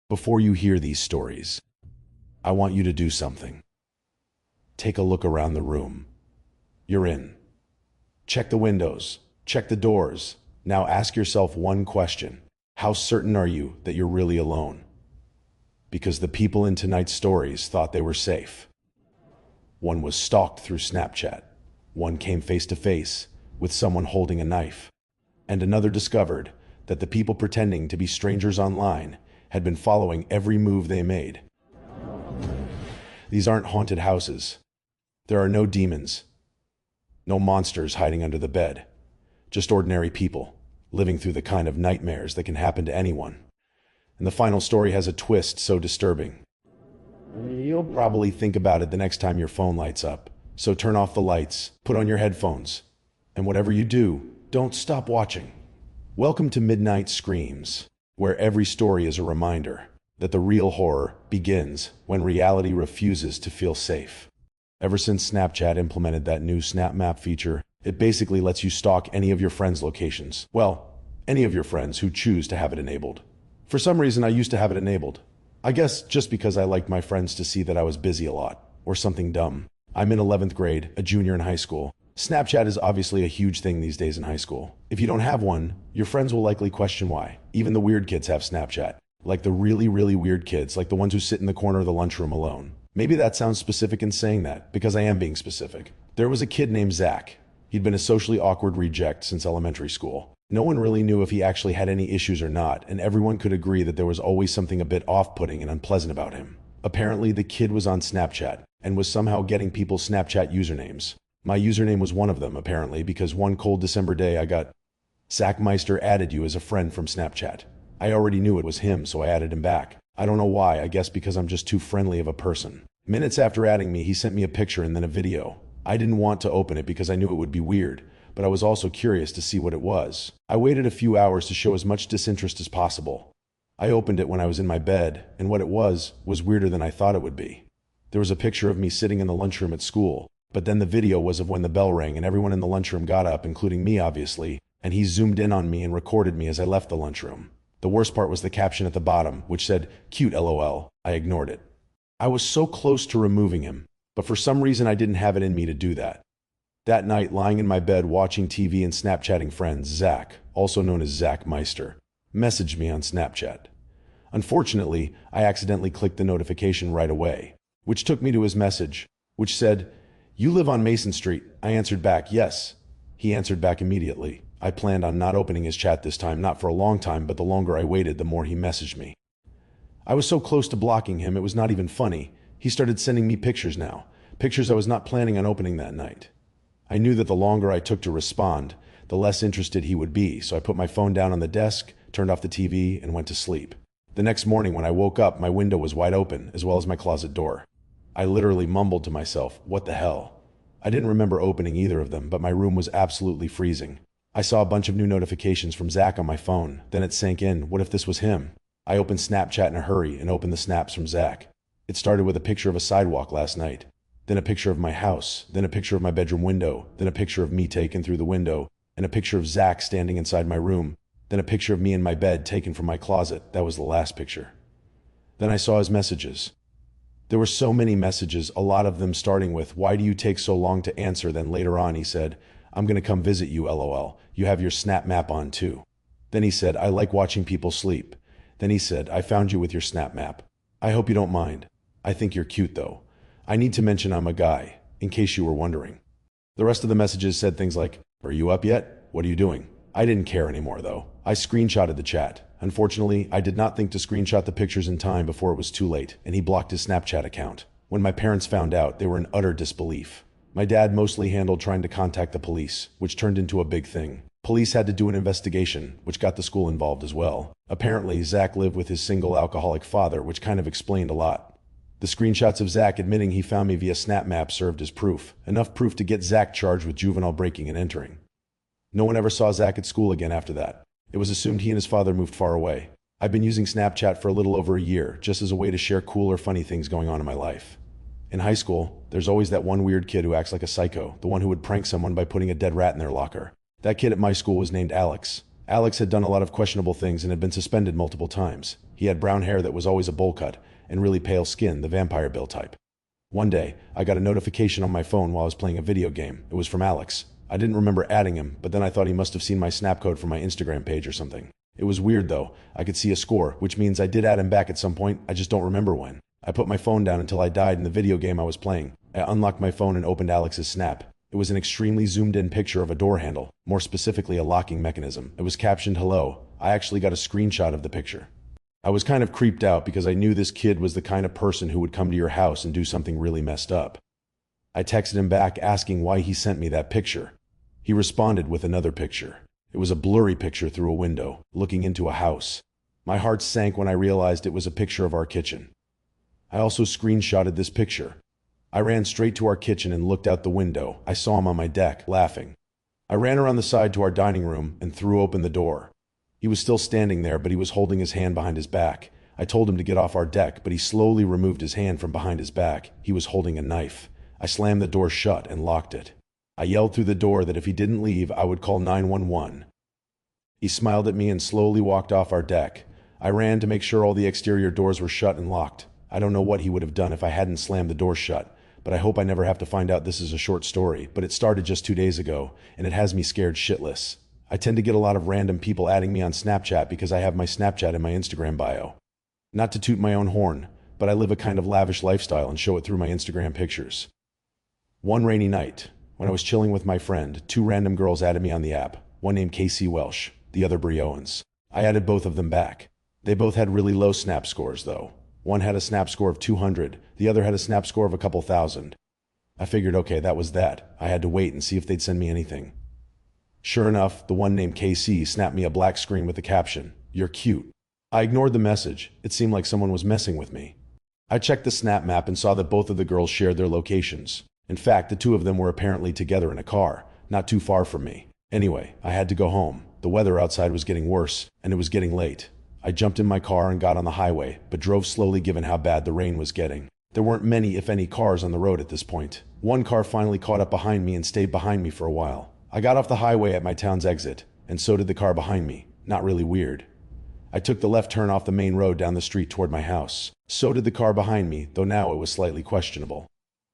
Before you hear these stories, I want you to do something. Take a look around the room. You're in. Check the windows. Check the doors. Now ask yourself one question. How certain are you that you're really alone? Because the people in tonight's stories thought they were safe. One was stalked through Snapchat. One came face to face with someone holding a knife. And another discovered that the people pretending to be strangers online had been following every move they made. These aren't haunted houses. There are no demons, no monsters hiding under the bed, just ordinary people living through the kind of nightmares that can happen to anyone. And the final story has a twist so disturbing. You'll probably think about it the next time your phone lights up. So turn off the lights, put on your headphones, and whatever you do, don't stop watching. Welcome to Midnight Screams, where every story is a reminder that the real horror begins when reality refuses to feel safe. Ever since Snapchat implemented that new Snap Map feature, it basically lets you stalk any of your friends' locations. Well, any of your friends who choose to have it enabled. For some reason, I used to have it enabled. I guess just because I liked my friends to see that I was busy a lot, or something dumb. I'm in 11th grade, a junior in high school. Snapchat is obviously a huge thing these days in high school. If you don't have one, your friends will likely question why. Even the weird kids have Snapchat. Like the really, really weird kids, like the ones who sit in the corner of the lunchroom alone. Maybe that sounds specific in saying that, because I am being specific. There was a kid named Zach. He'd been a socially awkward reject since elementary school. No one really knew if he actually had any issues or not, and everyone could agree that there was always something a bit off-putting and unpleasant about him. Apparently, the kid was on Snapchat, and was somehow getting people's Snapchat usernames. My username was one of them, apparently, because one cold December day I got, "Zach Meister added you as a friend from Snapchat." I already knew it was him, so I added him back. I don't know why, I guess because I'm just too friendly of a person. Minutes after adding me, he sent me a picture and then a video. I didn't want to open it because I knew it would be weird, but I was also curious to see what it was. I waited a few hours to show as much disinterest as possible. I opened it when I was in my bed, and what it was weirder than I thought it would be. There was a picture of me sitting in the lunchroom at school, but then the video was of when the bell rang and everyone in the lunchroom got up, including me obviously, and he zoomed in on me and recorded me as I left the lunchroom. The worst part was the caption at the bottom, which said, "Cute LOL." I ignored it. I was so close to removing him, but for some reason I didn't have it in me to do that. That night, lying in my bed watching TV and Snapchatting friends, Zach, also known as Zach Meister, messaged me on Snapchat. Unfortunately, I accidentally clicked the notification right away, which took me to his message, which said, "You live on Mason Street." I answered back, "Yes." He answered back immediately. I planned on not opening his chat this time, not for a long time, but the longer I waited, the more he messaged me. I was so close to blocking him, it was not even funny. He started sending me pictures now, pictures I was not planning on opening that night. I knew that the longer I took to respond, the less interested he would be, so I put my phone down on the desk, turned off the TV, and went to sleep. The next morning when I woke up, my window was wide open, as well as my closet door. I literally mumbled to myself, "What the hell?" I didn't remember opening either of them, but my room was absolutely freezing. I saw a bunch of new notifications from Zach on my phone. Then it sank in. What if this was him? I opened Snapchat in a hurry and opened the snaps from Zach. It started with a picture of a sidewalk last night, then a picture of my house, then a picture of my bedroom window, then a picture of me taken through the window, and a picture of Zach standing inside my room, then a picture of me in my bed taken from my closet. That was the last picture. Then I saw his messages. There were so many messages, a lot of them starting with, "Why do you take so long to answer?" Then later on he said, "I'm gonna come visit you, LOL. You have your Snap Map on too." Then he said, "I like watching people sleep." Then he said, "I found you with your Snap Map. I hope you don't mind. I think you're cute though. I need to mention I'm a guy, in case you were wondering." The rest of the messages said things like, "Are you up yet? What are you doing?" I didn't care anymore though. I screenshotted the chat. Unfortunately, I did not think to screenshot the pictures in time before it was too late, and he blocked his Snapchat account. When my parents found out, they were in utter disbelief. My dad mostly handled trying to contact the police, which turned into a big thing. Police had to do an investigation, which got the school involved as well. Apparently, Zach lived with his single alcoholic father, which kind of explained a lot. The screenshots of Zach admitting he found me via Snap Map served as proof, enough proof to get Zach charged with juvenile breaking and entering. No one ever saw Zach at school again after that. It was assumed he and his father moved far away. I've been using Snapchat for a little over a year, just as a way to share cool or funny things going on in my life. In high school, there's always that one weird kid who acts like a psycho, the one who would prank someone by putting a dead rat in their locker. That kid at my school was named Alex. Alex had done a lot of questionable things and had been suspended multiple times. He had brown hair that was always a bowl cut, and really pale skin, the vampire Bill type. One day, I got a notification on my phone while I was playing a video game. It was from Alex. I didn't remember adding him, but then I thought he must have seen my snap code from my Instagram page or something. It was weird though. I could see a score, which means I did add him back at some point, I just don't remember when. I put my phone down until I died in the video game I was playing. I unlocked my phone and opened Alex's snap. It was an extremely zoomed-in picture of a door handle, more specifically a locking mechanism. It was captioned "Hello." I actually got a screenshot of the picture. I was kind of creeped out because I knew this kid was the kind of person who would come to your house and do something really messed up. I texted him back asking why he sent me that picture. He responded with another picture. It was a blurry picture through a window, looking into a house. My heart sank when I realized it was a picture of our kitchen. I also screenshotted this picture. I ran straight to our kitchen and looked out the window. I saw him on my deck, laughing. I ran around the side to our dining room and threw open the door. He was still standing there, but he was holding his hand behind his back. I told him to get off our deck, but he slowly removed his hand from behind his back. He was holding a knife. I slammed the door shut and locked it. I yelled through the door that if he didn't leave, I would call 911. He smiled at me and slowly walked off our deck. I ran to make sure all the exterior doors were shut and locked. I don't know what he would have done if I hadn't slammed the door shut, but I hope I never have to find out this is a short story, but it started just 2 days ago, and it has me scared shitless. I tend to get a lot of random people adding me on Snapchat because I have my Snapchat in my Instagram bio. Not to toot my own horn, but I live a kind of lavish lifestyle and show it through my Instagram pictures. One rainy night, when I was chilling with my friend, 2 random girls added me on the app, one named Casey Welsh, the other Brie Owens. I added both of them back. They both had really low snap scores though. One had a snap score of 200, the other had a snap score of a couple thousand. I figured, okay, that was that. I had to wait and see if they'd send me anything. Sure enough, the one named KC snapped me a black screen with the caption, "You're cute." I ignored the message. It seemed like someone was messing with me. I checked the snap map and saw that both of the girls shared their locations. In fact, the 2 of them were apparently together in a car, not too far from me. Anyway, I had to go home. The weather outside was getting worse, and it was getting late. I jumped in my car and got on the highway, but drove slowly given how bad the rain was getting. There weren't many, if any, cars on the road at this point. One car finally caught up behind me and stayed behind me for a while. I got off the highway at my town's exit, and so did the car behind me. Not really weird. I took the left turn off the main road down the street toward my house. So did the car behind me, though now it was slightly questionable.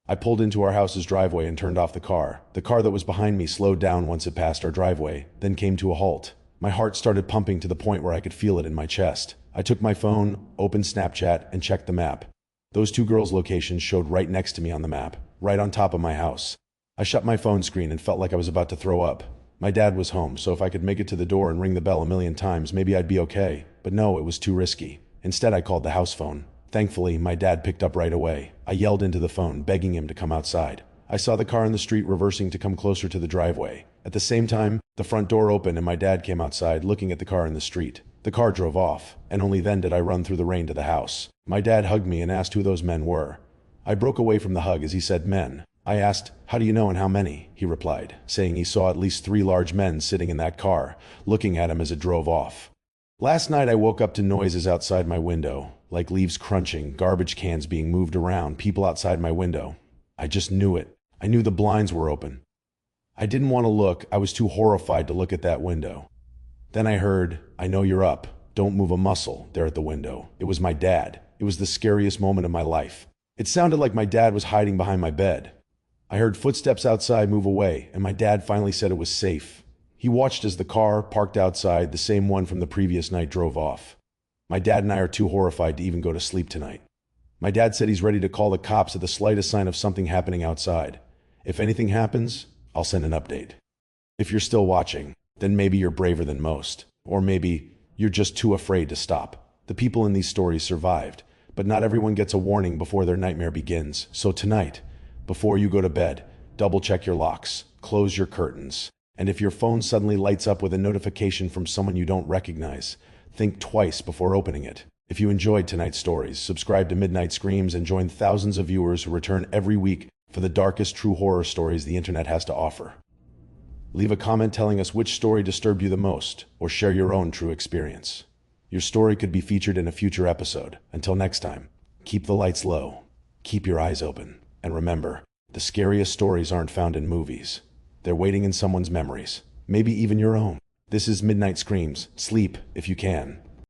I pulled into our house's driveway and turned off the car. The car that was behind me slowed down once it passed our driveway, then came to a halt. My heart started pumping to the point where I could feel it in my chest. I took my phone, opened Snapchat, and checked the map. Those 2 girls' locations showed right next to me on the map, right on top of my house. I shut my phone screen and felt like I was about to throw up. My dad was home, so if I could make it to the door and ring the bell a million times, maybe I'd be okay. But no, it was too risky. Instead, I called the house phone. Thankfully, my dad picked up right away. I yelled into the phone, begging him to come outside. I saw the car in the street reversing to come closer to the driveway. At the same time, the front door opened and my dad came outside, looking at the car in the street. The car drove off, and only then did I run through the rain to the house. My dad hugged me and asked who those men were. I broke away from the hug as he said men. I asked, "How do you know and how many?" He replied, saying he saw at least 3 large men sitting in that car, looking at him as it drove off. Last night I woke up to noises outside my window, like leaves crunching, garbage cans being moved around, people outside my window. I just knew it. I knew the blinds were open. I didn't want to look. I was too horrified to look at that window. Then I heard, "I know you're up. Don't move a muscle," there at the window. It was my dad. It was the scariest moment of my life. It sounded like my dad was hiding behind my bed. I heard footsteps outside move away, and my dad finally said it was safe. He watched as the car, parked outside, the same one from the previous night, drove off. My dad and I are too horrified to even go to sleep tonight. My dad said he's ready to call the cops at the slightest sign of something happening outside. If anything happens, I'll send an update. If you're still watching, then maybe you're braver than most. Or maybe you're just too afraid to stop. The people in these stories survived, but not everyone gets a warning before their nightmare begins. So tonight, before you go to bed, double check your locks, close your curtains, and if your phone suddenly lights up with a notification from someone you don't recognize, think twice before opening it. If you enjoyed tonight's stories, subscribe to Midnight Screams and join thousands of viewers who return every week for the darkest true horror stories the internet has to offer. Leave a comment telling us which story disturbed you the most, or share your own true experience. Your story could be featured in a future episode. Until next time, keep the lights low, keep your eyes open, and remember, the scariest stories aren't found in movies. They're waiting in someone's memories, maybe even your own. This is Midnight Screams. Sleep if you can.